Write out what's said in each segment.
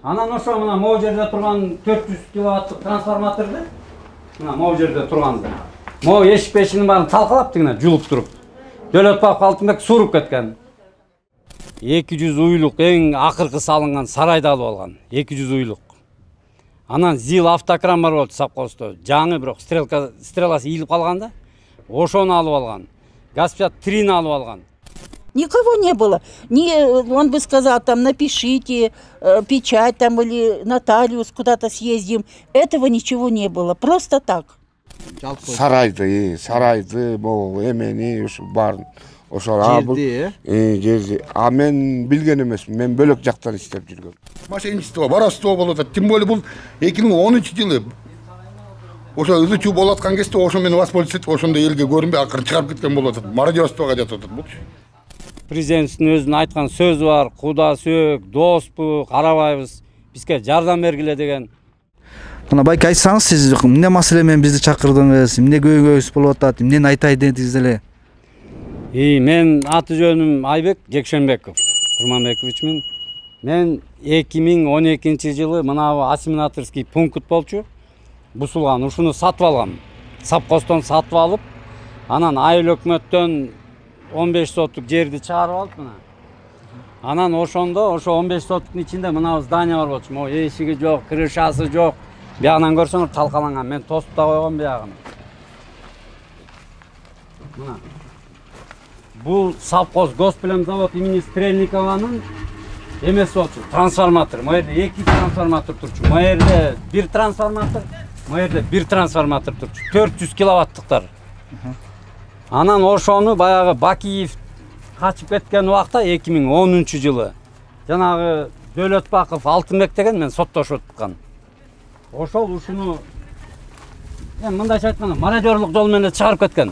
Анан ошо мына могу жерде турган 400 киловатттык трансформаторду мына могу жерде турганды. Могу эшик бешигинин баарын талкалап тигине жулуп туруп. Дөлөтбаев Алтынбек суруп кеткен. 200 уйлук эң акыркы салынган сарайды алып алган. 200 уйлук. Анан ЗИЛ автокран бар болчу совхоздо. Жаңы бирок стреласы ийилип калганда, ошону алып алган. Газпят 3-ны алып алган. Никого не было. Он бы сказал, там, напишите, печать там или нотариус, куда-то съездим. Этого ничего не было. Просто так. Сарайды, могу, эмени, барын. Жерди, жерди. А мен билген эмесмин, мен бөлөк жактан иштеп жүргөм. Мошенничество, воровство болот. Тем более бул 2013-жылы ошо ызычуу болуп аткан кезде ошо менен воспользоваться ошондой элге көрүнбөй акырын чыгарып кеткен болот. Мародерствого жатып атат бул. Президенттин өзүнүн айткан сөзү бар, куда сөөк, доспу, карабайбыз, бизге жардам бергиле деген. Мына байке айтсаңыз, сиз эмне маселе менен бизди чакырдыңыз, эмне көйгөйүбүз болуп атат, эмнени айтайын дедиңиз эле? Мен аты жөнүм Айбек Жекшенбеков, Курманбековичмин. Мен 2012-жылы мына ассимиляторский пункт болчу. Бусулган, ушуну сатып алгам. Совхоздон сатып алып, анан айыл өкмөттөн 15 соттук жерди чыгарып алып мына. Анан ошондо, ошо 15 соттуктун ичинде мына здание бар болчу. Могу эшиги жок, крышасы жок. Биягынан көрсөңөр талкаланган. Мен тосуп да койгом биягын. Мына. Бул совхоз госплемзавод имени Стрельникованын эмеси болчу, трансформатор. Могу жерде 2 трансформатор турчу. Могу жерде 1 трансформатор, могу жерде 1 трансформатор турчу. 400 киловаттыктар. Анан ошону баягы Бакиев качып кеткен убакта 2010-жылы жанагы Дөлөтбаков Алтынбек деген мен соттошуп аткан. Ошол ушуну мындайча айтканда мародерлук жол менен чыгарып кеткен.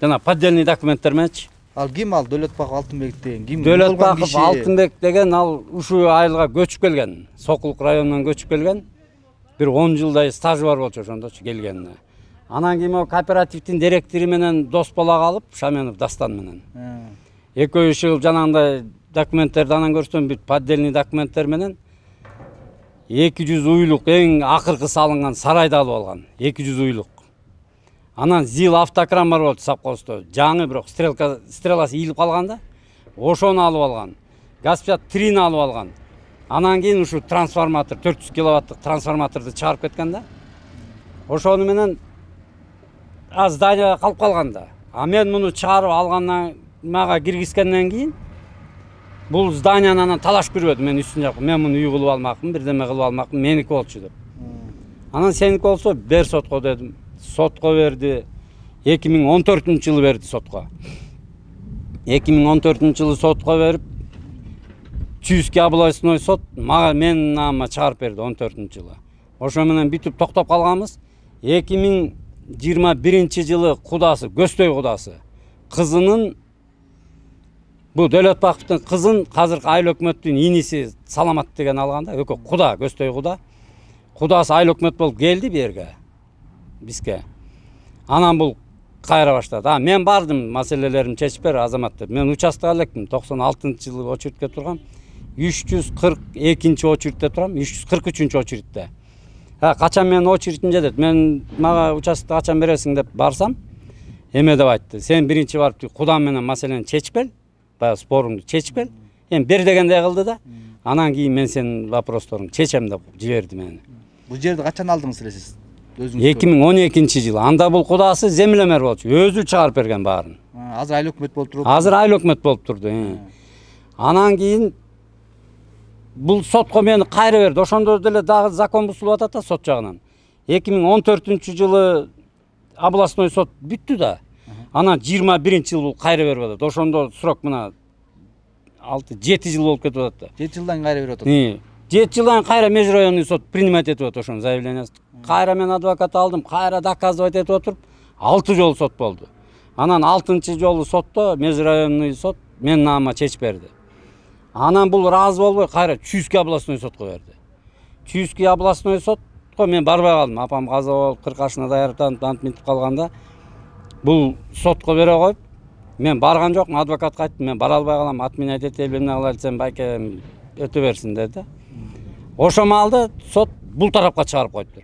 Жана поддельный документтер мененчи. Ал ким ал Дөлөтбаков Алтынбек деген? Ким? Дөлөтбаков Алтынбек деген ал ушу айылга көчүп келген. Сокулук районунан көчүп келген. Бир 10 жылдай стажы бар болчу ошондочу келгенине. Анан кийин кооперативдин директору менен дос бола калып, Шаменов Дастан менен. Экөө жыл жанагындай документтерди анан көрсөм, бир поддельный документтер менен 200 уйлук эң акыркы салынган сарайды алып алган. 200 уйлук. Анан ЗИЛ автокран бар болчу совхоздо. Жаңы бирок стреласы ийилип калганда, ошону алып алган. Газпят 3-ны алып алган. Анан кийин ушу трансформатор 400 киловаттык трансформаторду чыгарып кеткен да. Ошону менен здание калып калганда. А мен муну чыгарып алгандан мага киргизгенден кийин бул зданияны анан талаш көрбөдүм. Мен үстүн жакка мен муну үй кылып алмакмын, бирдеме кылып алмакмын, меники болчу деп. Анан сеники болсо бер сотко дедим. Сотко берди. 2014-жылы берди сотко. 2014-жылы сотко берип Чүйский областной сот мага мен намыма чыгарып берди 14-жылы. Ошо менен бүтүп токтоп калганбыз. 2021-жылы кудасы, Көстой кудасы, кызынын бу Дөлөтбаковдун кызын азыркы айыл өкмөттүн иниси Саламат деген алганда, экөө куда, Көстой куда. Кудасы айыл өкмөт болуп келди бу жерге. Бизге. Анан бул кайра баштады. Мен бардым, маселелерим чечип бер азамат деп. Мен участок электим, 96-жылы очередке тургам. 342-чи очередте турам, 343-чү очередте. Качан мен очередимде деп, мен мага участокты качан бересиң деп барсам, эме деп айтты. Сен биринчи барып кудам менен маселени чечип бер, баягы споруңду чечип бер. Эми бер дегендей кылды да. Анан кийин мен сенин вопросторуңду чечем деп жиберди мени. Бул жерди качан алдыңыз эле сиз? 2012-жылы. Анда бул кудасы землемер болчу. Өзү чыгарып берген баарын. Азыр айыл өкмөт болуп турду. Азыр айыл өкмөт болуп турду. Анан кийин бул сотко мени кайра берди. Ошондо деле дагы закон бузулуп атат да сот жагынан. 2014-жылы областной сот бүттү да. Анан 21-жылы бул кайра берип атат. Ошондо срок мына 6-7 жыл болуп кетип атат да. 7 жылдан кайра берип атат. 7 жылдан кайра межрайонный сот принимать этип атат ошонун заявлениясын. Кайра мен адвокат алдым, кайра доказывать этип отуруп 6 жолу сот болду. Анан 6-чы жолу сотто межрайонный сот мен намыма чечип берди. Анан бул ыраазы болбой кайра Чүйский областной сотко берди. Чүйский областной сотко мен барбай калдым. Апам каза болуп 40 жашына даярданып антминтип калганда бул сотко бере коюп мен барган жокмун, адвокатка айттым, мен бара албай калам, отменять этели эмне кылалы десем, байке өтө берсин деди. Ошо маалда сот бул тарапка чыгарып койду.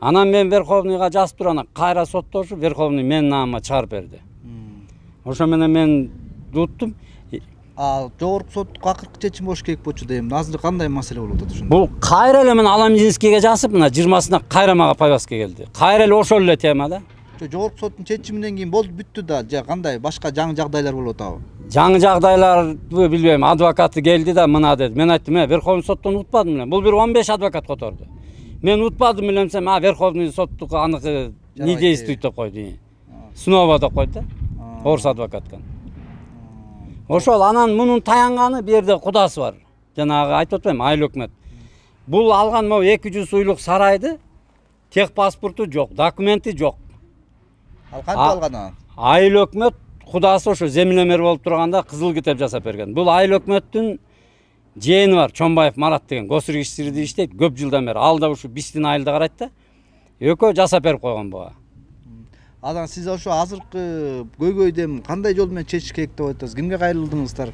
Анан мен Верховныйга жазып туруп, анан кайра соттошу Верховный менин наамыма чыгарып берди. Ошо менен мен уттум. Жогорку соттук акыркы чечим болуш керек болчу дейм. Азыр кандай маселе болуп атат ошондо? Бул кайра эле мен Аламединскийге жазып, мына 20-сына кайра мага повестка келди. Кайра эле ошол эле тема да. Жогорку соттун чечиминен кийин болду бүттү да, же кандай башка жаңы жагдайлар болуп атабы? Жаңы жагдайларды билбейм, адвокаты келди да мына деди. Мен айттым, Верховный соттон утпадым эле. Бул бир 15 адвокат которду. Мен утпадым эле десем, Верховный соттук аныкы не действует деп койду. Снова деп койду да. Орус адвокаткан. Ошол анан мунун таянганы бу жерде кудасы бар. Жанагы айтып атпаймынбы, айыл өкмөт. Бул алган могу 200 уйлук сарайды тех паспорту жок, документи жок. Ал кантип алган анан? Айыл өкмөт кудасы ошо землемер болуп турганда кызыл китеп жасап берген. Бул айыл өкмөттүн жээни бар, Чонбаев Марат деген, госрегистрде иштейт, көп жылдан бери. Ал да ушу Бистин айылда карайт да. Экөө жасап берип койгон буга. Анан сиз ошо азыркы көйгөйдөн кандай жол менен чечиш керек деп айтасыз? Кимге кайрылдыңыздар?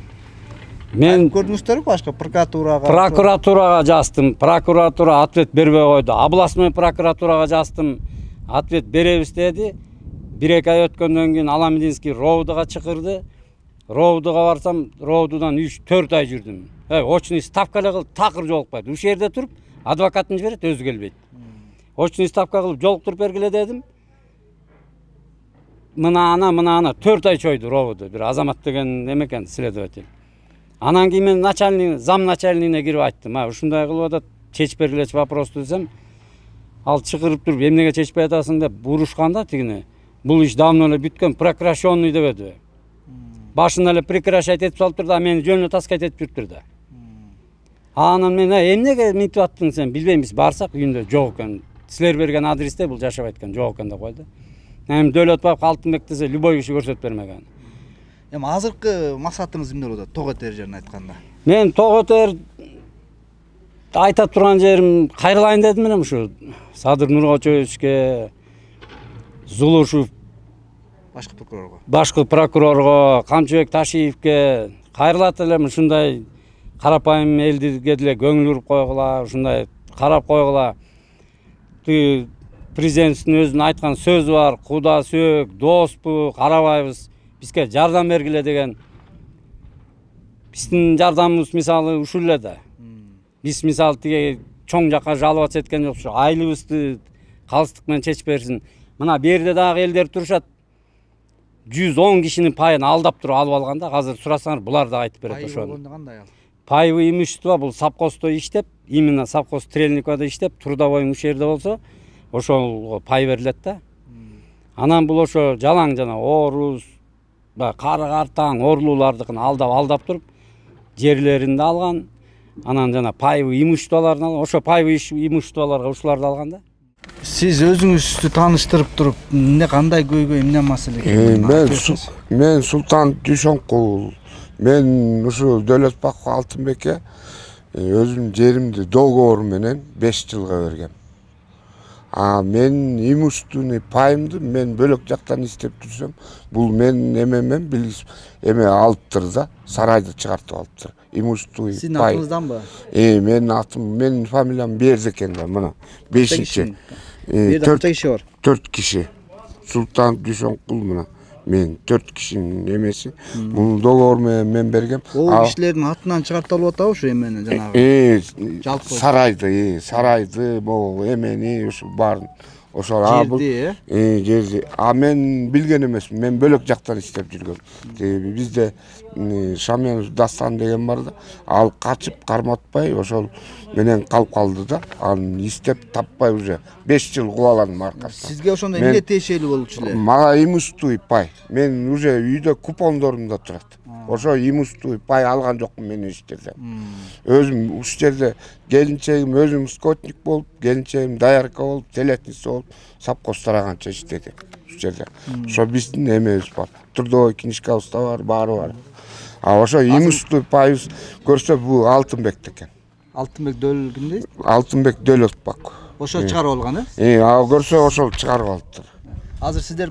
Мен көрдүңүздөрбү башка прокуратурага? Прокуратурага жаздым. Прокуратура ответ бербей койду. Областной прокуратурага жаздым. Ответ беребиз деди. 1-2 ай өткөндөн кийин Аламединский Роудуга чакырды. Роудуга барсам, Роудудан 3-4 ай жүрдүм. Очный ставка эле кылып такыр жолукпайт. Ушул жерде туруп адвокатын жиберет, өзү келбейт. Очный ставка кылып жолуктуруп бергиле дедим. Мына ана 4 ай чойду Роуду. Бир Азамат деген эме экен, следователь. Анан кийин мен начальник, зам начальнигине кирип айттым. Ушундай кылып атат, чечип бергилечи вопросту десем, ал чакырып туруп, эмнеге чечпей атасың деп урушканда тигине. Бул иш давно эле бүткөн, прекращенный деп эди. Башында эле прекращать этип салып турду, мени жөнүнө таскайт этип жүрүптүр да. Анан мен эмнеге мынтип аттың сен, билбейм, биз барсак үйүндө жок экен. Силер берген адресте бул жашабайт экен, жок экен деп койду. Эми Дөөлөтбаев Алтынбек десе любой киши көрсөтүп бермеген. Эми азыркы максатыңыз эмне болот? Ток этер жерин айтканда. Мен ток этер айта турган жерим кайрылайын дедим эле ушу Садыр Нуркочоевичке, Зулушев башкы прокурорго, Камчыбек Ташиевке кайрылат элем, ушундай карапайым элдерге деле көңүл буруп койгула, ушундай карап койгула. Президенттин өзүнүн айткан сөзү бар, куда сөөк, доспу, карабайбыз, бизге жардам бергиле деген. Биздин жардамыбыз мисалы ушул эле да. Биз мисалы тиге чоң жакка жалоба эткен жокпуз, айлыбызды калыстык менен чечип берсин. Мына берде дагы элдер турушат. 110 кишинин пайын алдап туруп алып алганда, азыр сурасаңар булар да айтып берет ошону. Паевый имущество бул совхоздо иштеп, именно совхоз Стрельниковда иштеп, трудовой жерде болсо, ошол пай берилет да. Анан бул ошо жалаң жана орус, кары-картаң, орлуулардыкын алдап туруп, жерлеринде алган. Анан жана паевый имуществолорун алган. Ошо паевый имуществолорго ушуларды алган да. Сиз өзүңүздү тааныштырып туруп, эмне кандай көйгөй, эмне маселе? Мен Султан Дүйшөнкул. Мен ушу Дөөлөтбаев Алтынбекке өзүмдүн жеримди договор менен 5 жылга бергем. Мен имущественный пайымды мен бөлөк жактан иштеп жүрсөм, бул мен эмемен билгиз эме алыптыр да, сарайды чыгартып алыптыр. Имущественный пай. Сиздин атыңызданбы? Менин атым, менин фамилиям Бердик экен да, мына 5-чи. Бирде канча киши бар? 4 киши. Султан Дүйшөнкул мына. Мен 4 кишинин эмеси. Муну договор менен мен бергем. Ол кишилердин атынан чыгартып алып атабы ушу эмени жанагы? Сарайды, могу эмени ушу баарын. Ошол жерди, мен билген эмесмин, мен бөлөк жактан иштеп жүргөм. Бизде Шаменов Дастан деген бар да, ал качып карматпай ошол менен калып калды да, аны иштеп таппай уже 5 жыл кубаладым аркасынан. Сизге ошондо эмне тиешелүү болчу эле? Мага имущественный пай. Мен уже үйдө купондорумда турат. Ошо имущественный пай алган жокмун мен иштерден. Өзүм ушул жерде келинчегим өзүм скотник болуп, келинчегим даярка болуп, телетница болуп, совхоз тараганча иштеди ушул жерде. Ошо биздин эмебиз бар. Трудовой книжкабыз да бар, баары бар. Ошо имущественный пайыбыз көрсө бул Алтынбек экен. Алтынбек Дөөл кимде? Алтынбек Дөөлөтбаев. Ошо чыгарып алган, көрсө ошол чыгарып алыптыр. Азыр сиздер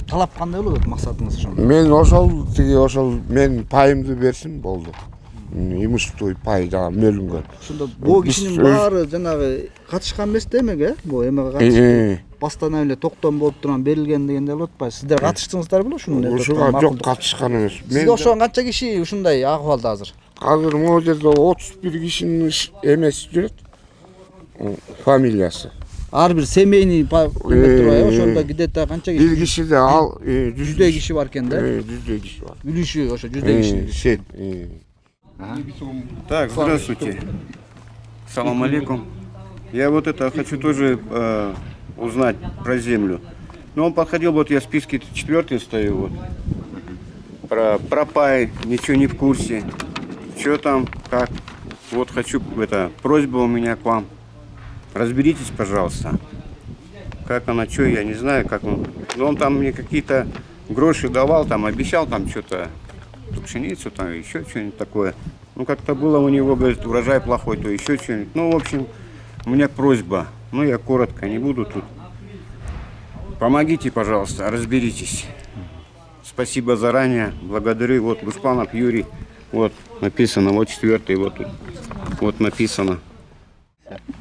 талап кандай болот, максатыңыз ошондо? Мен ошол мен пайымды берсин болду. имущество пай жана бөлүнгөн. Ошондо бул кишинин баары жанагы катышкан эмес демек, бул эмеге катышып бастан эле токтом болуп турган берилген дегенде болуп атпайбы? Сиздер катыштыңыздар беле ушуну? Ушуга жок катышкан эмес. Сизге окшогон канча киши ушундай акыбалда азыр? Азыр могу жерде 31 кишинин эмеси жүрөт. Фамилиясы. Ар бир семейный турбайбы? Ошондо где-то канча киши? Бир кишиде ал 100 киши бар экен да? 100 киши бар. Үлүшү ошо 100 киши. Сет. Так, здравствуйте. Салам алейкум. Я вот это хочу тоже узнать про землю. Ну, он подходил, вот я в списке 4 стою, вот. Про пай, ничего не в курсе. Что там, как. Вот хочу, это, просьба у меня к вам. Разберитесь, пожалуйста. Как она, что, я не знаю, как он. Но он там мне какие-то гроши давал, там обещал там что-то, пшеницу, там еще что-нибудь такое. Ну, как-то было у него, говорит, урожай плохой, то еще что-нибудь. Ну, в общем, у меня просьба. Ну, я коротко, не буду тут. Помогите, пожалуйста, разберитесь. Спасибо заранее. Благодарю. Вот Бушпанов Юрий. Вот написано, вот 4-й, вот тут. Вот написано.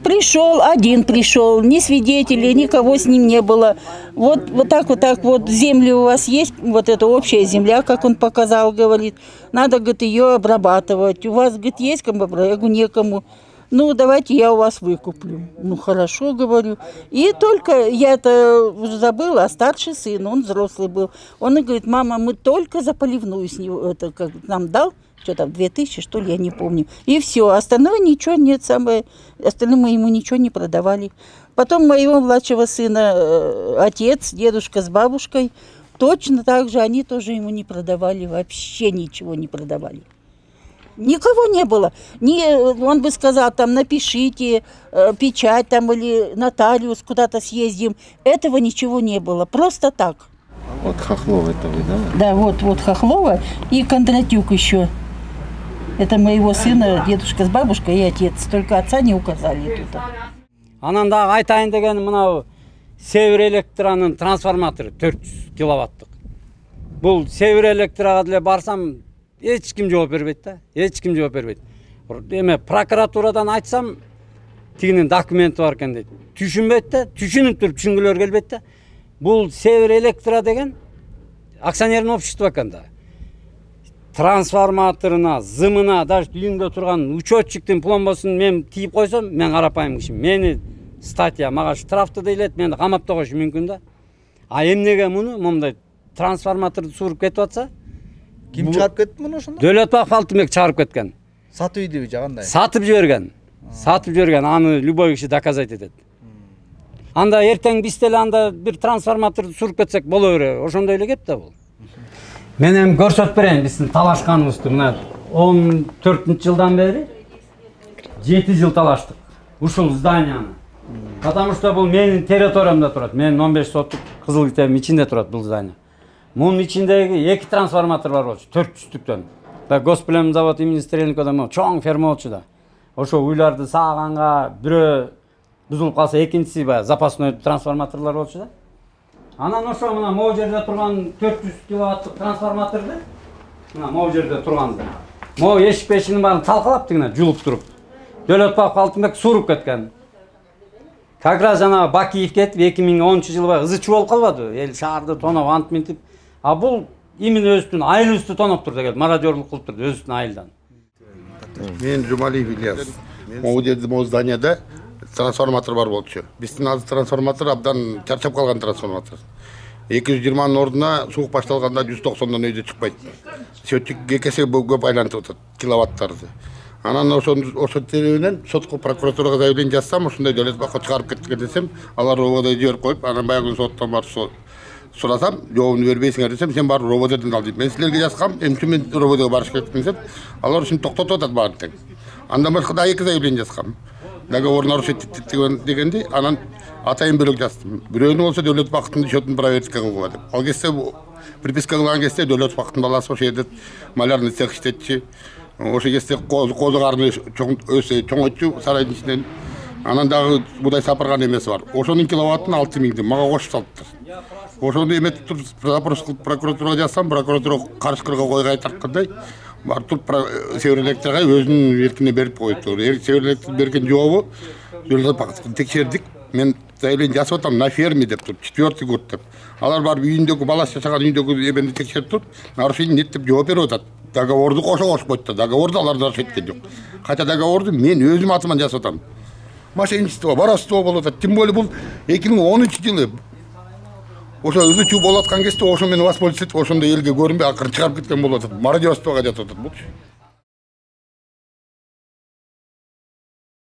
Пришел, один пришел, ни свидетелей, никого с ним не было. Вот так вот земли у вас есть, вот эта общая земля, как он показал, говорит. Надо, говорит, ее обрабатывать. У вас, говорит, есть кому? Я говорю, некому. Ну, давайте я у вас выкуплю. Ну, хорошо, говорю. И только я это уже забыла, а старший сын, он взрослый был. Он и говорит, мама, мы только за поливную с него, это как нам дал, что там, 2000, что ли, я не помню. И все, остальное ничего нет, остальное мы ему ничего не продавали. Потом моего младшего сына отец, дедушка с бабушкой, точно так же, они тоже ему не продавали, вообще ничего не продавали. Никого не было. Он бы сказал, там, напишите, печать там или нотариус, куда-то съездим. Этого ничего не было, просто так. Вот Хохлов это вы, да? Да, вот Хохлова и Кондратюк еще. Это моего сына, дедушка с бабушкой и отец. Только отца не указали тут. Анан дагы айтайын дегеним мынау Север электранын трансформатору 400 киловаттык. Бул Север электрага деле барсам эч ким жооп бербейт да. Эч ким жооп бербейт. Эме прокуратурадан айтсам тигинин документи бар экен дейт. Түшүнбөйт да, түшүнүп туруп түшүнгүлөр келбейт да. Бул Север электра деген акционерный общество экен да. Трансформаторуна, зымына, даже үйүңдө турган учетчиктин пломбасын мен тийип койсом, мен карапайым киши. Мени статья, мага штрафты дейлет, мени камап та коюшу мүмкүн да. А эмнеге муну момундай трансформаторду сууруп кетип атса? Ким чыгарып кетти муну ошондо? Дөлөтбаков Алтынбек чыгарып кеткен. Сатып ийдиби же кандай? Сатып жиберген. Сатып жиберген. Аны любой киши доказать этет. Анда эртең биз деле анда бир трансформаторду сууруп кетсек боло бере. Ошондой эле кеп да бул. Мен эми көрсөтүп берейин биздин талашканыбызды. Мына 14-жылдан бери 7 жыл талаштык ушул зданияны. Потому что бул менин территориямда турат. Менин 15 соттук кызыл китебим ичинде турат бул здание. Мунун ичиндеги 2 трансформатор бар болчу, 400-түктөн. Да Госплем завод имени Стрельникова чоң ферма болчу да. Ошо уйларды сааганга бирөө бузулуп калса, экинчиси баягы запасной трансформаторлор болчу да. Анан ошо мына могу жерде турган 400 киловаттык трансформаторду, мына могу жерде турганды. Могу эшик пешинин баарын талкалап тигине жулуп туруп. Дөлөтбаков Алтынбек сууруп кеткен. Как раз жана Бакиев кетип 2010-жылы баягы ызы чуу болуп калбады. Эл шаарды тоноп ант мынтип. А бул именно өзүнүн айылыбызды тоноп турду деген, мародёрлук кылып турду өзүнүн айылдан. Мен Жумалиев Ильяс. Могу жерде могу зданияда трансформатор бар болчу. Биздин азыр трансформатор абдан чарчап калган трансформатор. 220-нын ордуна суук башталганда 190-дан өйдө чыкпайт. Счетчик эки көп айлантып атат киловаттарды. Анан ошо себебинен сотко прокуратурага заявление жазсам, ошондой Дөлөтбаков чыгарып кеткен десем, алар рободой жиберип коюп, анан баягы соттон барып сурасам, жообун бербейсиңер десем, сен барып рободойдон ал дейт. Мен силерге жазгам, эмче мен рободойго барыш керек десем, алар ушинтип токтотуп атат баарын тең. Андан башка да 2 заявление жазгам. Договор нарушить дегенди, анан атайын бөлөк жаздым. Бирөөнү болсо Дөлөтбаковдун счетун проверка кылгыла деп. Ал кезде приписка кылган кезде Дөлөтбаковдун баласы ошо жерде малярный цех иштетчи. Ошо кезде козу карны чоңойтчу сарайдын ичинен. Анан дагы будай сапырган эмеси бар. Ошонун киловаттын 6000 мага кошуп салыптыр. Ошону эметип туруп запрос кылып прокуратурага жазсам, прокуратура каршы кыргы койго айтаткандай, бар туруп Северэлектрге өзүнүн эркине берип коюптур. Северэлектр берген жообу текшердик. Мен заявление жасап атам на ферме деп туруп 4-й год деп. Алар барып үйүндөгү баласы жашаган үйүндөгү эбени текшерип туруп, нарушение нет деп жооп берип атат. Договорду кошуп койду. Договорду алар да эткен жок. Кайта договорду мен өзүм атыман жасап атам. Мошенничество, воровство болуп атат. Тем более бул 2013-жылы ошо өзүчү болуп аткан кезде ошо менен воспользоваться этип, ошондой элге көрүнбөй акырын чыгарып кеткен болуп атат. Мародерствого жатып атат бул.